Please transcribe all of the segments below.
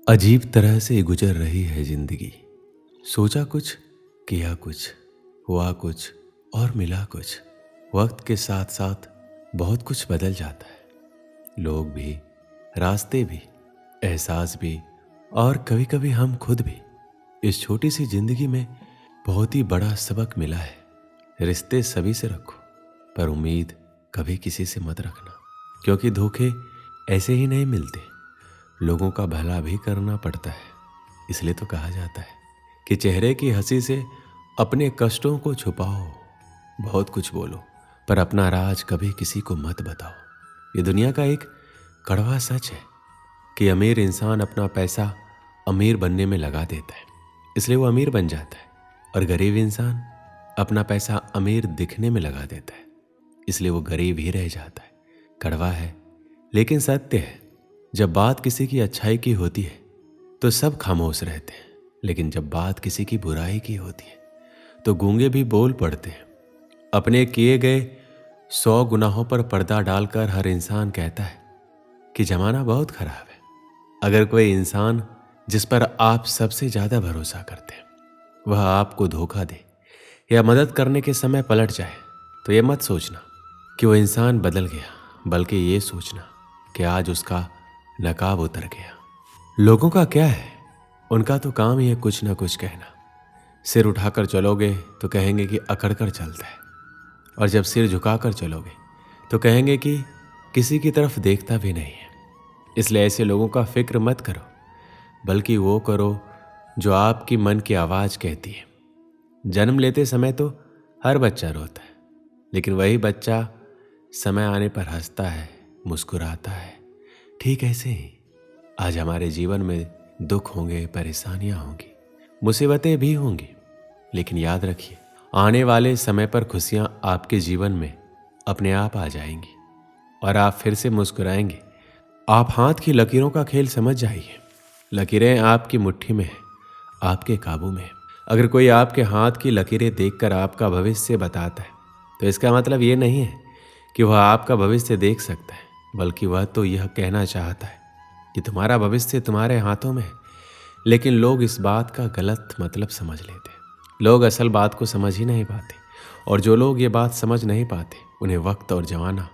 अजीब तरह से गुजर रही है जिंदगी। सोचा कुछ, किया कुछ, हुआ कुछ और मिला कुछ। वक्त के साथ साथ बहुत कुछ बदल जाता है। लोग भी, रास्ते भी, एहसास भी और कभी कभी हम खुद भी। इस छोटी सी जिंदगी में बहुत ही बड़ा सबक मिला है। रिश्ते सभी से रखो, पर उम्मीद कभी किसी से मत रखना, क्योंकि धोखे ऐसे ही नहीं मिलते। लोगों का भला भी करना पड़ता है। इसलिए तो कहा जाता है कि चेहरे की हंसी से अपने कष्टों को छुपाओ। बहुत कुछ बोलो, पर अपना राज कभी किसी को मत बताओ। ये दुनिया का एक कड़वा सच है कि अमीर इंसान अपना पैसा अमीर बनने में लगा देता है, इसलिए वो अमीर बन जाता है। और गरीब इंसान अपना पैसा अमीर दिखने में लगा देता है, इसलिए वो गरीब ही रह जाता है। कड़वा है लेकिन सत्य है। जब बात किसी की अच्छाई की होती है तो सब खामोश रहते हैं, लेकिन जब बात किसी की बुराई की होती है तो गूंगे भी बोल पड़ते हैं। अपने किए गए 100 गुनाहों पर पर्दा डालकर हर इंसान कहता है कि जमाना बहुत खराब है। अगर कोई इंसान जिस पर आप सबसे ज्यादा भरोसा करते हैं वह आपको धोखा दे या मदद करने के समय पलट जाए, तो ये मत सोचना कि वो इंसान बदल गया, बल्कि ये सोचना कि आज उसका नकाब उतर गया। लोगों का क्या है, उनका तो काम ही है कुछ ना कुछ कहना। सिर उठाकर चलोगे तो कहेंगे कि अकड़ कर चलता है, और जब सिर झुकाकर चलोगे तो कहेंगे कि किसी की तरफ देखता भी नहीं है। इसलिए ऐसे लोगों का फिक्र मत करो, बल्कि वो करो जो आपकी मन की आवाज कहती है। जन्म लेते समय तो हर बच्चा रोता है, लेकिन वही बच्चा समय आने पर हंसता है, मुस्कुराता है। ठीक ऐसे ही आज हमारे जीवन में दुख होंगे, परेशानियां होंगी, मुसीबतें भी होंगी, लेकिन याद रखिए आने वाले समय पर खुशियां आपके जीवन में अपने आप आ जाएंगी और आप फिर से मुस्कुराएंगे। आप हाथ की लकीरों का खेल समझ जाइए। लकीरें आपकी मुट्ठी में है, आपके काबू में है। अगर कोई आपके हाथ की लकीरें देखकर आपका भविष्य बताता है तो इसका मतलब ये नहीं है कि वह आपका भविष्य देख सकता है, बल्कि वह तो यह कहना चाहता है कि तुम्हारा भविष्य तुम्हारे हाथों में है। लेकिन लोग इस बात का गलत मतलब समझ लेते हैं। लोग असल बात को समझ ही नहीं पाते, और जो लोग ये बात समझ नहीं पाते उन्हें वक्त और जमाना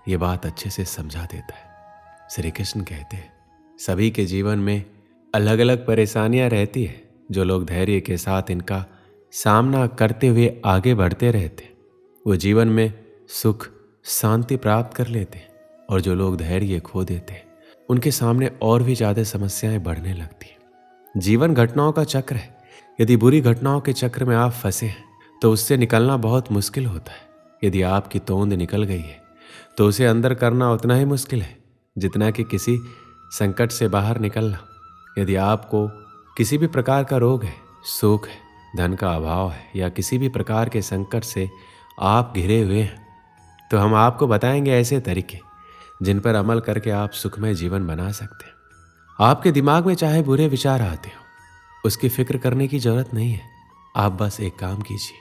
ये बात अच्छे से समझा देता है। श्री कृष्ण कहते हैं सभी के जीवन में अलग अलग परेशानियां रहती है। जो लोग धैर्य के साथ इनका सामना करते हुए आगे बढ़ते रहते हैं वो जीवन में सुख शांति प्राप्त कर लेते हैं, और जो लोग धैर्य खो देते हैं उनके सामने और भी ज्यादा समस्याएं बढ़ने लगती हैं। जीवन घटनाओं का चक्र है। यदि बुरी घटनाओं के चक्र में आप फंसे हैं तो उससे निकलना बहुत मुश्किल होता है। यदि आपकी तोंद निकल गई है तो उसे अंदर करना उतना ही मुश्किल है जितना कि किसी संकट से बाहर निकलना। यदि आपको किसी भी प्रकार का रोग है, सुख है, धन का अभाव है, या किसी भी प्रकार के संकट से आप घिरे हुए हैं, तो हम आपको बताएंगे ऐसे तरीके जिन पर अमल करके आप सुखमय जीवन बना सकते हैं। आपके दिमाग में चाहे बुरे विचार आते हो, उसकी फिक्र करने की जरूरत नहीं है। आप बस एक काम कीजिए,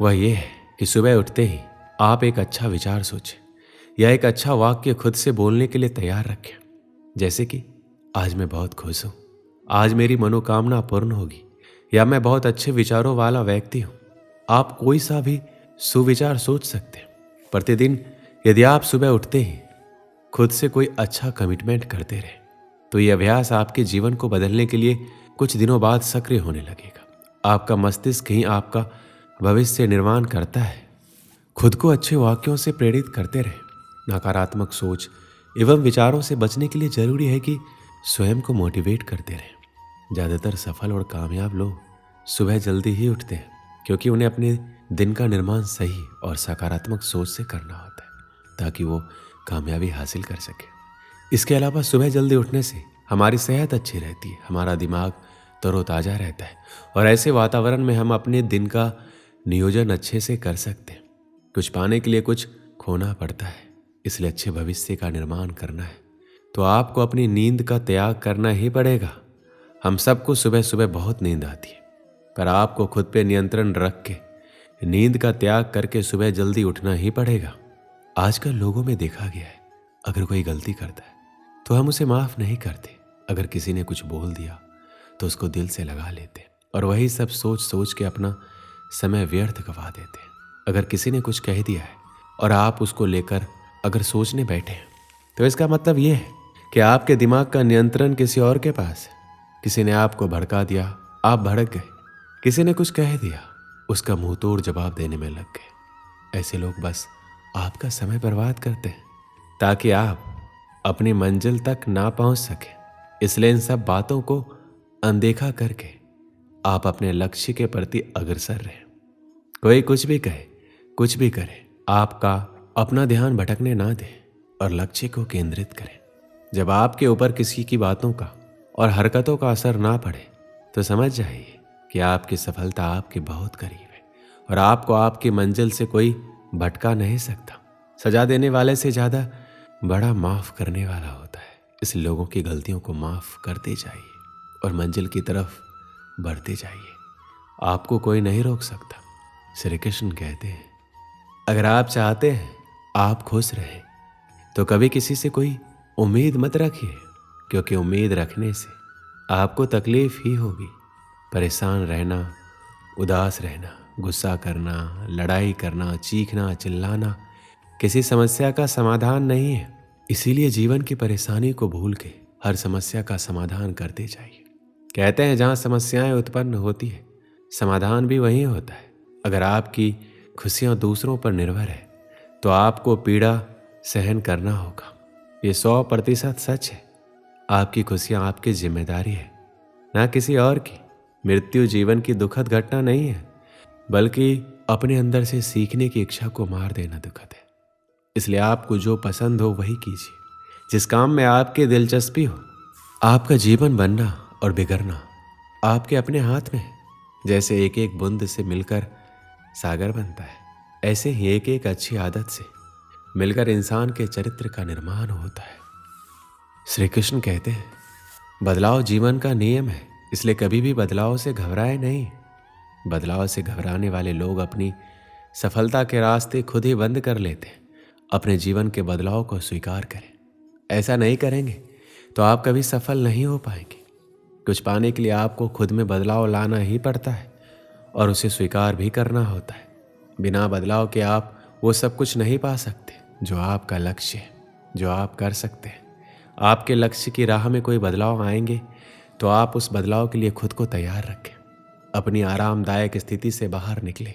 वह यह है कि सुबह उठते ही आप एक अच्छा विचार सोचें या एक अच्छा वाक्य खुद से बोलने के लिए तैयार रखें। जैसे कि आज मैं बहुत खुश हूं, आज मेरी मनोकामना पूर्ण होगी, या मैं बहुत अच्छे विचारों वाला व्यक्ति हूं। आप कोई सा भी सुविचार सोच सकते हैं। प्रतिदिन यदि आप सुबह उठते ही खुद से कोई अच्छा कमिटमेंट करते रहे तो यह अभ्यास आपके जीवन को बदलने के लिए कुछ दिनों बाद सक्रिय होने लगेगा। आपका मस्तिष्क ही आपका भविष्य निर्माण करता है। खुद को अच्छे वाक्यों से प्रेरित करते रहे। नकारात्मक सोच एवं विचारों से बचने के लिए जरूरी है कि स्वयं को मोटिवेट करते रहें। ज्यादातर सफल और कामयाब लोग सुबह जल्दी ही उठते हैं, क्योंकि उन्हें अपने दिन का निर्माण सही और सकारात्मक सोच से करना होता है ताकि वो कामयाबी हासिल कर सके। इसके अलावा सुबह जल्दी उठने से हमारी सेहत अच्छी रहती है, हमारा दिमाग तरोताजा रहता है, और ऐसे वातावरण में हम अपने दिन का नियोजन अच्छे से कर सकते हैं। कुछ पाने के लिए कुछ खोना पड़ता है, इसलिए अच्छे भविष्य का निर्माण करना है तो आपको अपनी नींद का त्याग करना ही पड़ेगा। हम सबको सुबह सुबह बहुत नींद आती है, पर आपको खुद पे नियंत्रण रख के नींद का त्याग करके सुबह जल्दी उठना ही पड़ेगा। आजकल लोगों में देखा गया है, अगर कोई गलती करता है तो हम उसे माफ नहीं करते, अगर किसी ने कुछ बोल दिया तो उसको दिल से लगा लेते और वही सब सोच सोच के अपना समय व्यर्थ गवा देते। अगर किसी ने कुछ कह दिया है और आप उसको लेकर अगर सोचने बैठे हैं तो इसका मतलब ये है कि आपके दिमाग का नियंत्रण किसी और के पास है। किसी ने आपको भड़का दिया, आप भड़क गए। किसी ने कुछ कह दिया, उसका मुंह तोड़ जवाब देने में लग गए। ऐसे लोग बस आपका समय बर्बाद करते हैं ताकि आप अपनी मंजिल तक ना पहुंच सके। इसलिए इन सब बातों को अनदेखा करके आप अपने लक्ष्य के प्रति अग्रसर रहें। कोई कुछ भी कहे, कुछ भी करे, आपका अपना ध्यान भटकने ना दें और लक्ष्य को केंद्रित करें। जब आपके ऊपर किसी की बातों का और हरकतों का असर ना पड़े तो समझ जाइए कि आपकी सफलता आपके बहुत करीब है और आपको आपकी मंजिल से कोई भटका नहीं सकता। सजा देने वाले से ज़्यादा बड़ा माफ़ करने वाला होता है। इस लोगों की गलतियों को माफ़ करते जाइए और मंजिल की तरफ बढ़ते जाइए। आपको कोई नहीं रोक सकता। श्री कृष्ण कहते हैं, अगर आप चाहते हैं आप खुश रहें तो कभी किसी से कोई उम्मीद मत रखिए, क्योंकि उम्मीद रखने से आपको तकलीफ ही होगी। परेशान रहना, उदास रहना, गुस्सा करना, लड़ाई करना, चीखना, चिल्लाना किसी समस्या का समाधान नहीं है। इसीलिए जीवन की परेशानी को भूल के हर समस्या का समाधान करते जाइए। कहते हैं जहाँ समस्याएं उत्पन्न होती है समाधान भी वहीं होता है। अगर आपकी खुशियाँ दूसरों पर निर्भर है तो आपको पीड़ा सहन करना होगा। ये 100% सच है। आपकी खुशियाँ आपकी जिम्मेदारी है, ना किसी और की। मृत्यु जीवन की दुखद घटना नहीं है, बल्कि अपने अंदर से सीखने की इच्छा को मार देना दुखद है। इसलिए आपको जो पसंद हो वही कीजिए, जिस काम में आपकी दिलचस्पी हो। आपका जीवन बनना और बिगड़ना आपके अपने हाथ में है। जैसे एक एक बूंद से मिलकर सागर बनता है, ऐसे ही एक एक अच्छी आदत से मिलकर इंसान के चरित्र का निर्माण होता है। श्री कृष्ण कहते हैं, बदलाव जीवन का नियम है, इसलिए कभी भी बदलाव से घबराए नहीं। बदलाव से घबराने वाले लोग अपनी सफलता के रास्ते खुद ही बंद कर लेते हैं। अपने जीवन के बदलाव को स्वीकार करें। ऐसा नहीं करेंगे तो आप कभी सफल नहीं हो पाएंगे। कुछ पाने के लिए आपको खुद में बदलाव लाना ही पड़ता है और उसे स्वीकार भी करना होता है। बिना बदलाव के आप वो सब कुछ नहीं पा सकते जो आपका लक्ष्य है, जो आप कर सकते हैं। आपके लक्ष्य की राह में कोई बदलाव आएंगे तो आप उस बदलाव के लिए खुद को तैयार रखें। अपनी आरामदायक स्थिति से बाहर निकलें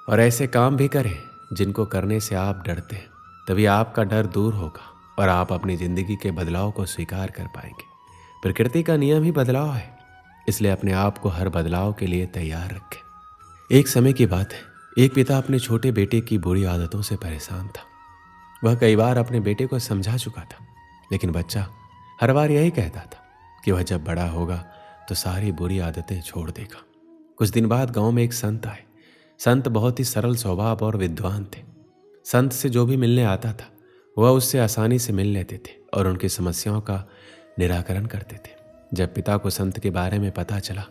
और ऐसे काम भी करें जिनको करने से आप डरते हैं। तभी आपका डर दूर होगा और आप अपनी ज़िंदगी के बदलाव को स्वीकार कर पाएंगे। प्रकृति का नियम ही बदलाव है, इसलिए अपने आप को हर बदलाव के लिए तैयार रखें। एक समय की बात है, एक पिता अपने छोटे बेटे की बुरी आदतों से परेशान था। वह कई बार अपने बेटे को समझा चुका था, लेकिन बच्चा हर बार यही कहता था कि वह जब बड़ा होगा तो सारी बुरी आदतें छोड़ देगा। कुछ दिन बाद गांव में एक संत आए। संत बहुत ही सरल स्वभाव और विद्वान थे। संत से जो भी मिलने आता था वह उससे आसानी से मिल लेते थे और उनकी समस्याओं का निराकरण करते थे। जब पिता को संत के बारे में पता चला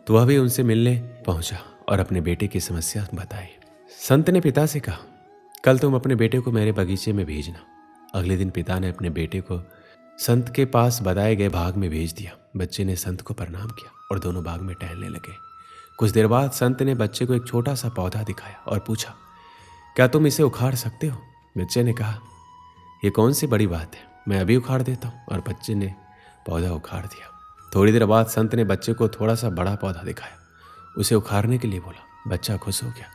तो वह भी उनसे मिलने पहुंचा और अपने बेटे की समस्या बताई। संत ने पिता से कहा, कल तुम अपने बेटे को मेरे बगीचे में भेजना। अगले दिन पिता ने अपने बेटे को संत के पास बताए गए बाग में भेज दिया। बच्चे ने संत को प्रणाम किया और दोनों बाग में टहलने लगे। कुछ देर बाद संत ने बच्चे को एक छोटा सा पौधा दिखाया और पूछा, क्या तुम इसे उखाड़ सकते हो? बच्चे ने कहा, ये कौन सी बड़ी बात है, मैं अभी उखाड़ देता हूँ। और बच्चे ने पौधा उखाड़ दिया। थोड़ी देर बाद संत ने बच्चे को थोड़ा सा बड़ा पौधा दिखाया, उसे उखाड़ने के लिए बोला। बच्चा खुश हो गया,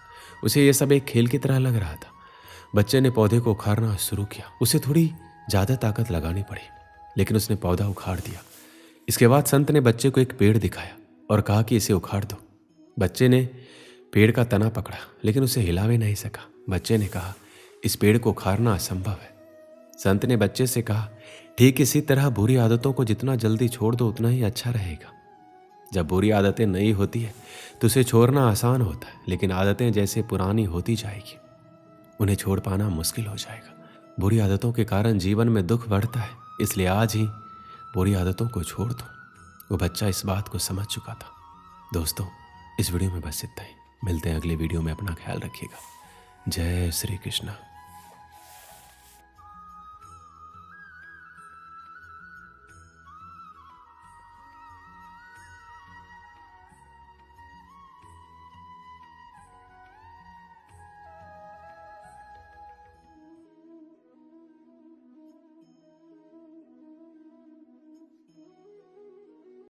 उसे ये सब एक खेल की तरह लग रहा था। बच्चे ने पौधे को उखाड़ना शुरू किया। उसे थोड़ी ज़्यादा ताकत लगानी पड़ी, लेकिन उसने पौधा उखाड़ दिया। इसके बाद संत ने बच्चे को एक पेड़ दिखाया और कहा कि इसे उखाड़ दो। बच्चे ने पेड़ का तना पकड़ा, लेकिन उसे हिला भी नहीं सका। बच्चे ने कहा, इस पेड़ को उखाड़ना असंभव है। संत ने बच्चे से कहा, ठीक इसी तरह बुरी आदतों को जितना जल्दी छोड़ दो उतना ही अच्छा रहेगा। जब बुरी आदतें नई होती है तो उसे छोड़ना आसान होता है, लेकिन आदतें जैसे पुरानी होती जाएगी उन्हें छोड़ पाना मुश्किल हो जाएगा। बुरी आदतों के कारण जीवन में दुख बढ़ता है, इसलिए आज ही बुरी आदतों को छोड़ दो। वो बच्चा इस बात को समझ चुका था। दोस्तों, इस वीडियो में बस इतना ही। मिलते हैं अगले वीडियो में। अपना ख्याल रखिएगा। जय श्री कृष्ण।